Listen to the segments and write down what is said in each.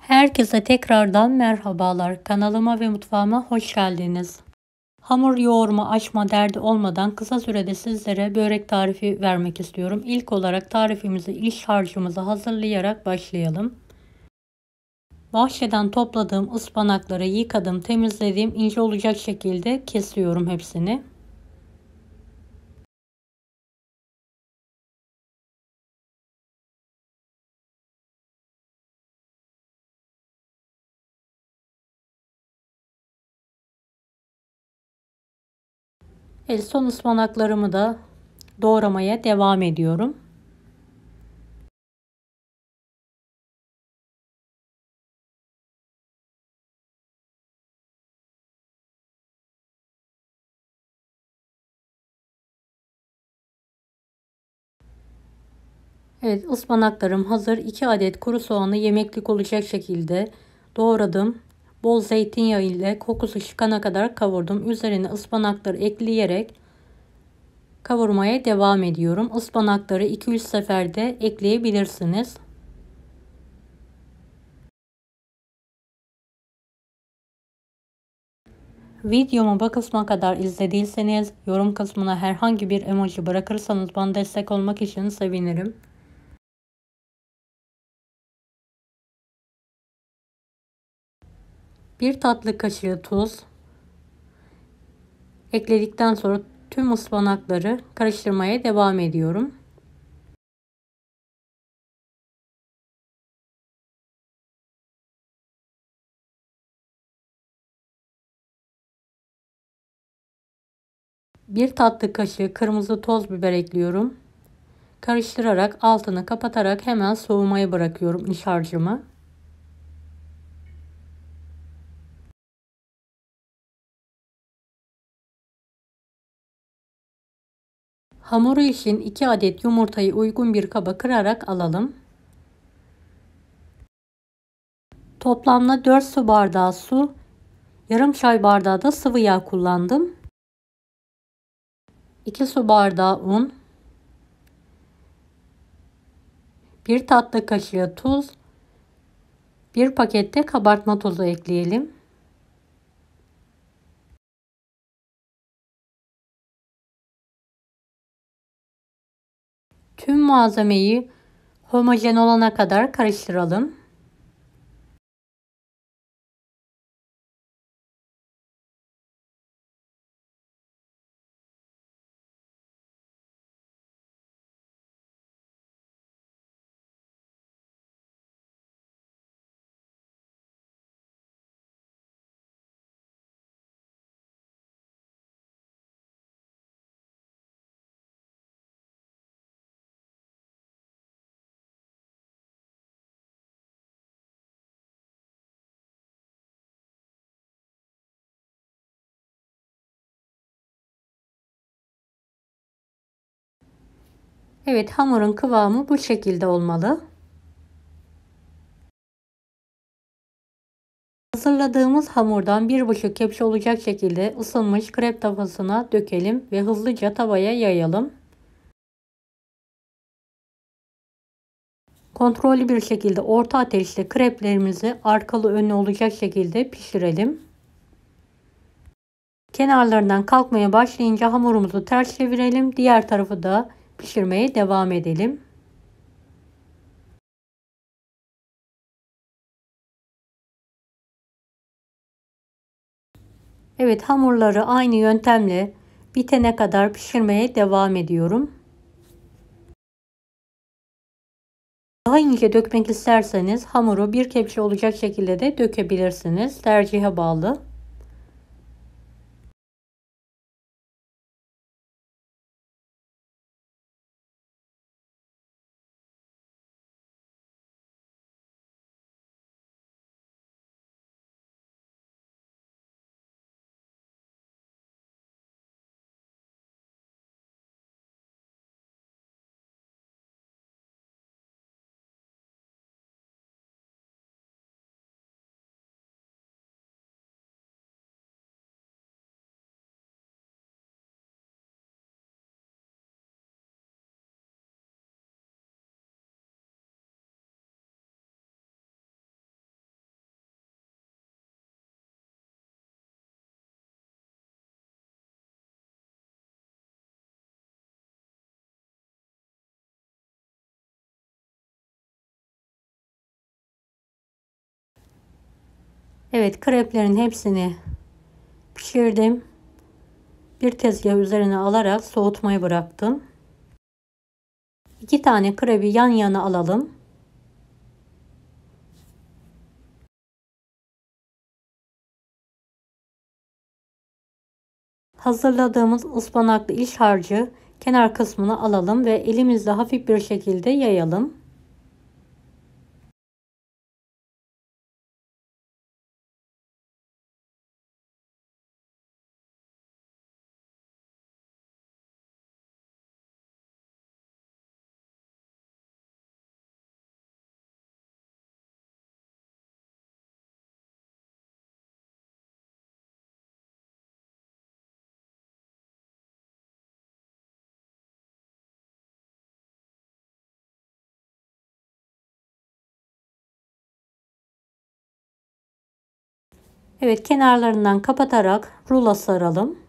Herkese tekrardan merhabalar. Kanalıma ve mutfağıma hoş geldiniz. Hamur yoğurma, açma derdi olmadan kısa sürede sizlere börek tarifi vermek istiyorum. İlk olarak tarifimizi, iç harcımızı hazırlayarak başlayalım. Bahçeden topladığım ıspanakları yıkadım, temizledim, ince olacak şekilde kesiyorum hepsini. Son ıspanaklarımı da doğramaya devam ediyorum. Evet, ıspanaklarım hazır. 2 adet kuru soğanı yemeklik olacak şekilde doğradım. Bol zeytinyağı ile kokusu çıkana kadar kavurdum. Üzerine ıspanakları ekleyerek kavurmaya devam ediyorum. Ispanakları 2-3 seferde ekleyebilirsiniz. Videomu bu kısma kadar izlediyseniz yorum kısmına herhangi bir emoji bırakırsanız bana destek olmak için sevinirim. Bir tatlı kaşığı tuz ekledikten sonra tüm ıspanakları karıştırmaya devam ediyorum. Bir tatlı kaşığı kırmızı toz biber ekliyorum. Karıştırarak altını kapatarak hemen soğumaya bırakıyorum iç harcımı. Hamuru için 2 adet yumurtayı uygun bir kaba kırarak alalım. Toplamda 4 su bardağı su, yarım çay bardağı da sıvı yağ kullandım. 2 su bardağı un, 1 tatlı kaşığı tuz, 1 pakette kabartma tozu ekleyelim. Tüm malzemeyi homojen olana kadar karıştıralım. Evet, hamurun kıvamı bu şekilde olmalı. Hazırladığımız hamurdan 1,5 kepçe olacak şekilde ısınmış krep tavasına dökelim ve hızlıca tavaya yayalım. Kontrollü bir şekilde orta ateşte kreplerimizi arkalı önlü olacak şekilde pişirelim. Kenarlarından kalkmaya başlayınca hamurumuzu ters çevirelim. Diğer tarafı da pişirmeye devam edelim. Evet, hamurları aynı yöntemle bitene kadar pişirmeye devam ediyorum. Daha ince dökmek isterseniz hamuru bir kepçe olacak şekilde de dökebilirsiniz. Tercihe bağlı. Evet, kreplerin hepsini pişirdim. Bir tezgah üzerine alarak soğutmayı bıraktım. 2 tane krebi yan yana alalım. Hazırladığımız ıspanaklı iç harcı kenar kısmına alalım ve elimizle hafif bir şekilde yayalım. Evet, kenarlarından kapatarak rulo saralım.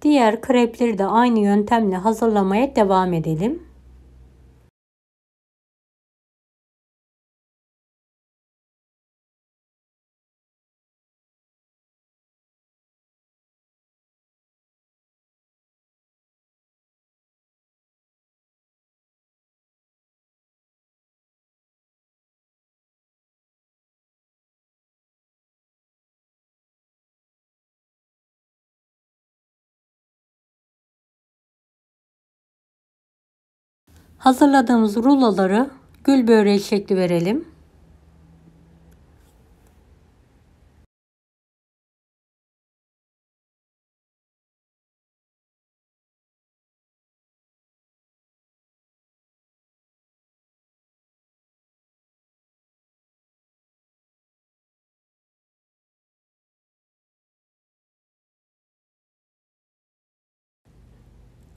Diğer krepleri de aynı yöntemle hazırlamaya devam edelim. Hazırladığımız ruloları gül böreği şekli verelim.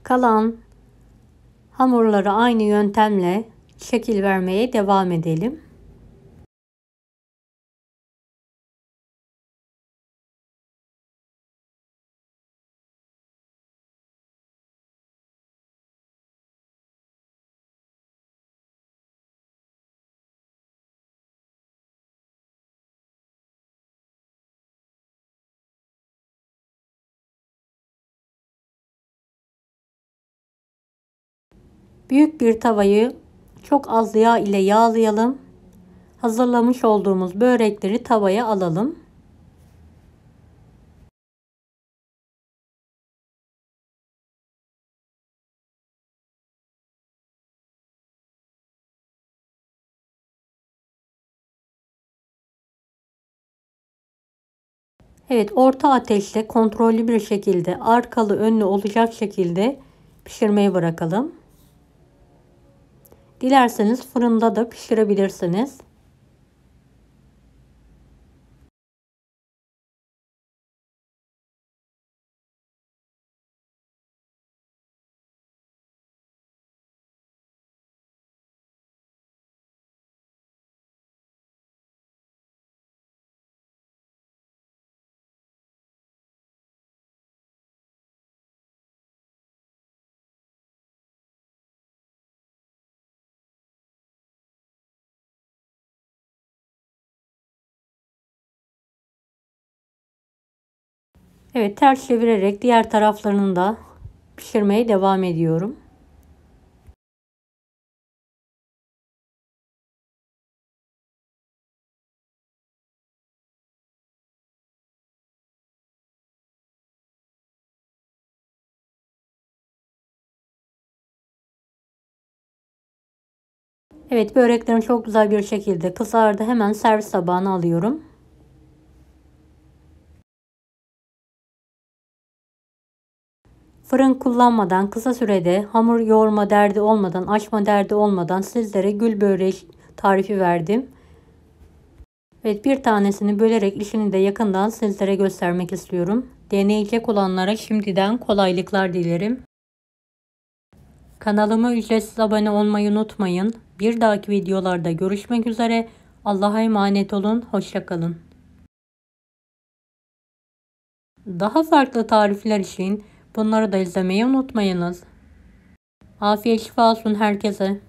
Kalan hamurları aynı yöntemle şekil vermeye devam edelim. Büyük bir tavayı çok az yağ ile yağlayalım. Hazırlamış olduğumuz börekleri tavaya alalım. Evet, orta ateşte kontrollü bir şekilde arkalı önlü olacak şekilde pişirmeyi bırakalım. Dilerseniz fırında da pişirebilirsiniz. Evet, ters çevirerek diğer taraflarını da pişirmeye devam ediyorum. Evet, böreklerim çok güzel bir şekilde kızardı. Hemen servis tabağına alıyorum. Fırın kullanmadan kısa sürede hamur yoğurma derdi olmadan, açma derdi olmadan sizlere gül böreği tarifi verdim. Evet, bir tanesini bölerek işini de yakından sizlere göstermek istiyorum. Deneyecek olanlara şimdiden kolaylıklar dilerim. Kanalıma ücretsiz abone olmayı unutmayın. Bir dahaki videolarda görüşmek üzere. Allah'a emanet olun. Hoşça kalın. Daha farklı tarifler için bunları da izlemeyi unutmayınız. Afiyet şifa olsun herkese.